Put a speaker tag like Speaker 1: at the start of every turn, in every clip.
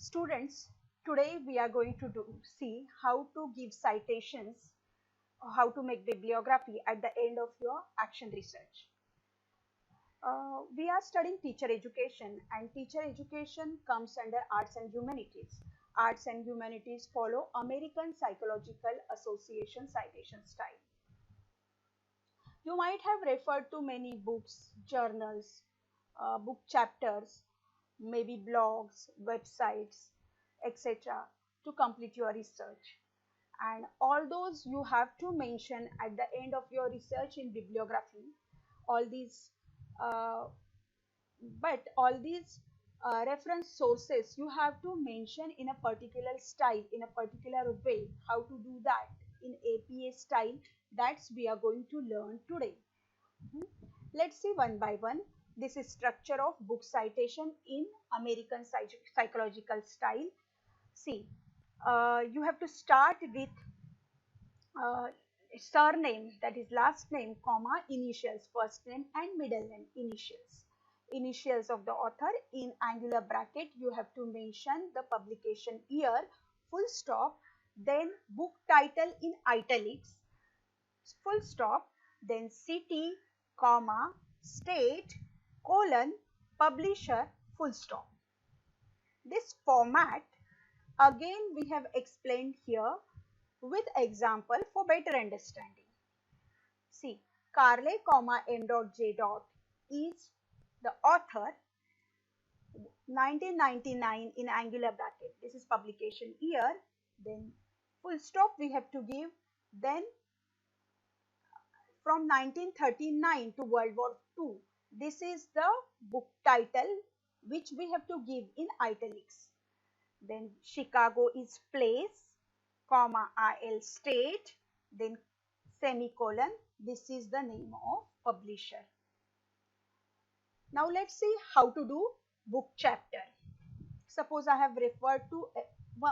Speaker 1: Students, today we are going to see how to give citations, how to make bibliography at the end of your action research. We are studying teacher education, and teacher education comes under arts and humanities. Arts and humanities follow American Psychological Association citation style. You might have referred to many books, journals, book chapters, maybe blogs, websites, etc. to complete your research. And all those you have to mention at the end of your research in bibliography. All these, uh, but all these reference sources you have to mention in a particular style, in a particular way. How to do that in APA style, that's we are going to learn today. Let's see one by one. This is structure of book citation in American psychological style. See, you have to start with uh, surname, that is last name, comma, initials, first name and middle name, initials. Initials of the author in angular bracket, you have to mention the publication year, full stop, then book title in italics, full stop, then city, comma, state, colon, publisher, full stop. This format again we have explained here with example for better understanding. See, Carle, M.J. is the author, 1999 in angular bracket. This is publication year. Then full stop we have to give. Then from 1939 to World War II. This is the book title which we have to give in italics. Then Chicago is place, comma, IL state, then semicolon. This is the name of publisher. Now let's see how to do book chapter. Suppose I have referred to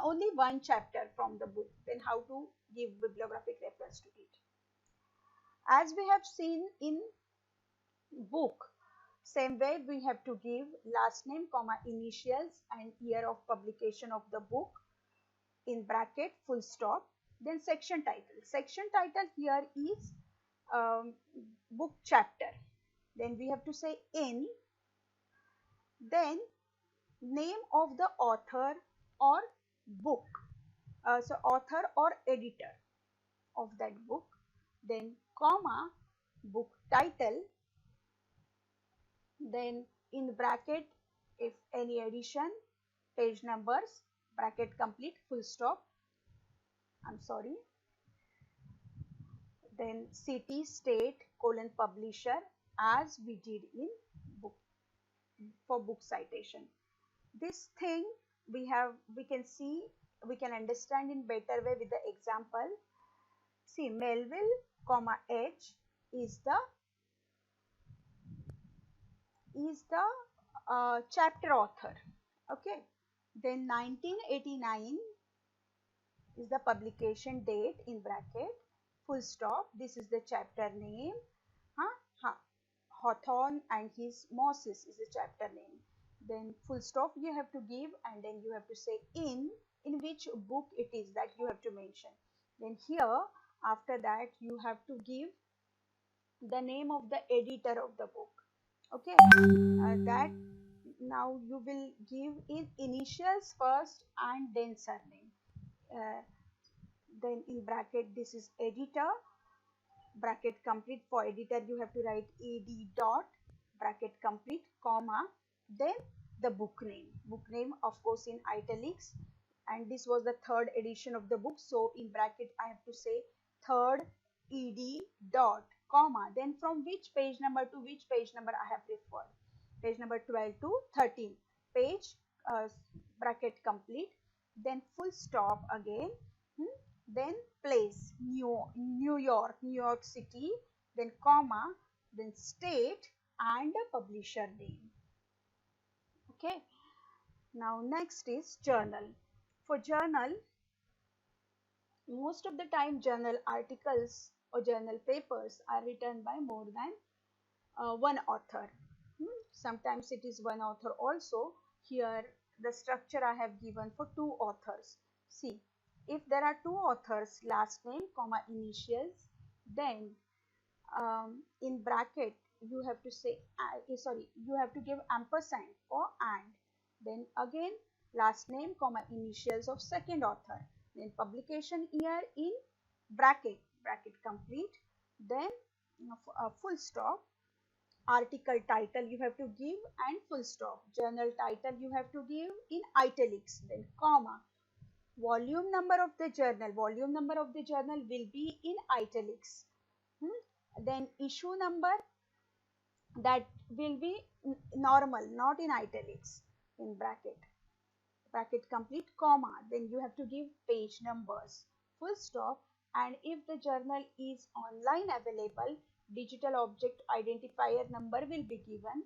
Speaker 1: only one chapter from the book, then how to give bibliographic reference to it. As we have seen in book, same way we have to give last name, comma, initials and year of publication of the book in bracket, full stop. Then section title. Section title here is book chapter. Then we have to say in, then name of the author or book. So author or editor of that book. Then comma, book title. Then in bracket, if any addition, page numbers, bracket complete, full stop. I'm sorry. Then city, state, colon, publisher, as we did in book for book citation. This thing we can see, we can understand in better way with the example. See, Melville, comma, H is the chapter author. Okay. Then 1989 is the publication date in bracket, full stop. This is the chapter name. Hawthorne and his Moses is the chapter name. Then full stop you have to give, and then you have to say in which book it is, that you have to mention. Then here after that you have to give the name of the editor of the book. Okay, that now you will give in initials first and then surname. Then in bracket this is editor, bracket complete. For editor you have to write ed dot, bracket complete, comma, then the book name of course in italics, and this was the third edition of the book, so in bracket I have to say third ed dot, comma, then from which page number to which page number I have referred, page number 12 to 13, page, bracket complete, then full stop again. Then place, New York City, then comma, then state and the publisher name. Okay. Now next is journal. For journal, most of the time journal articles or journal papers are written by more than one author. Sometimes it is one author also. Here the structure I have given for two authors. See, if there are two authors, last name comma initials, then in bracket you have to say you have to give ampersand or and, then again last name comma initials of second author, then publication year in bracket complete, then full stop, article title you have to give and full stop, journal title you have to give in italics, then comma, volume number of the journal will be in italics. Then issue number, that will be normal, not in italics, in bracket complete, comma, then you have to give page numbers, full stop, and if the journal is online available, digital object identifier number will be given.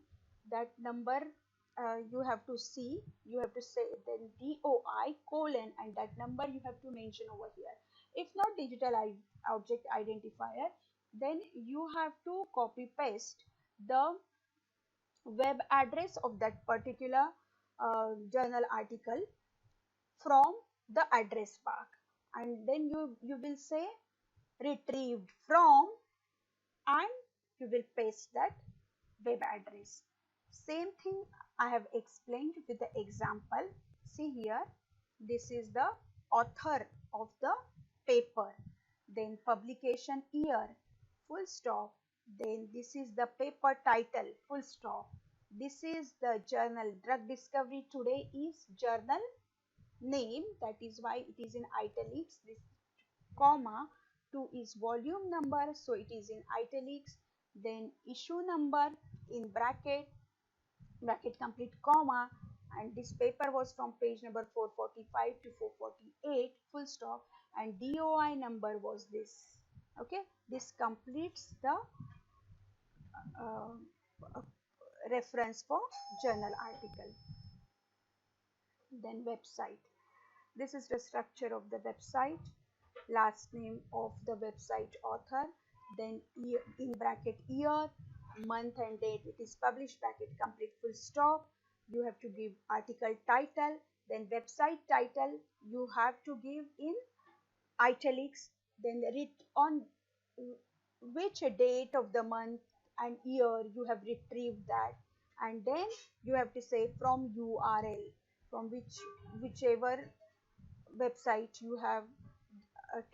Speaker 1: That number you have to see, you have to say then DOI colon, and that number you have to mention over here. If not digital object identifier, then you have to copy paste the web address of that particular journal article from the address bar, and then you will say retrieved from, and you will paste that web address. Same thing I have explained with the example. See here, this is the author of the paper, then publication year, full stop, then this is the paper title, full stop, this is the journal drug discovery today is journal name, that is why it is in italics, this comma, 2 is volume number, so it is in italics, then issue number in bracket complete, comma, and this paper was from page number 445 to 448, full stop, and DOI number was this. Okay, this completes the reference for journal article. Then website, this is the structure of the website, last name of the website author, then year, in bracket year, month and date it is published, bracket complete, full stop, you have to give article title, then website title you have to give in italics, then read on which date of the month and year you have retrieved that, and then you have to say from URL, from whichever website you have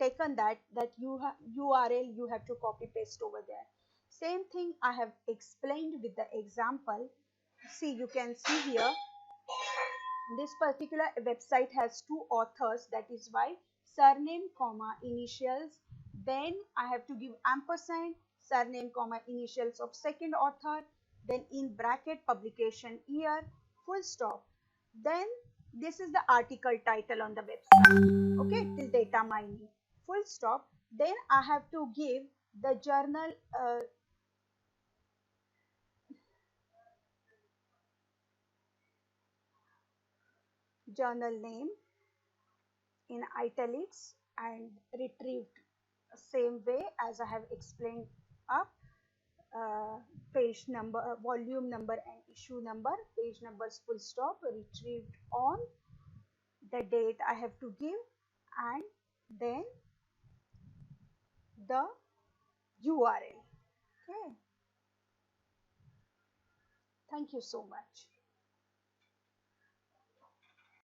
Speaker 1: taken that URL you have to copy paste over there. Same thing I have explained with the example. See, you can see here this particular website has two authors, that is why surname comma initials, then I have to give ampersand, surname comma initials of second author, then in bracket publication year, full stop, then this is the article title on the website, okay, till data mining, full stop, then I have to give the journal name in italics and retrieved same way as I have explained up, page number, volume number and issue number, page numbers, full stop, retrieved on the date I have to give, and then the URL. Okay, thank you so much.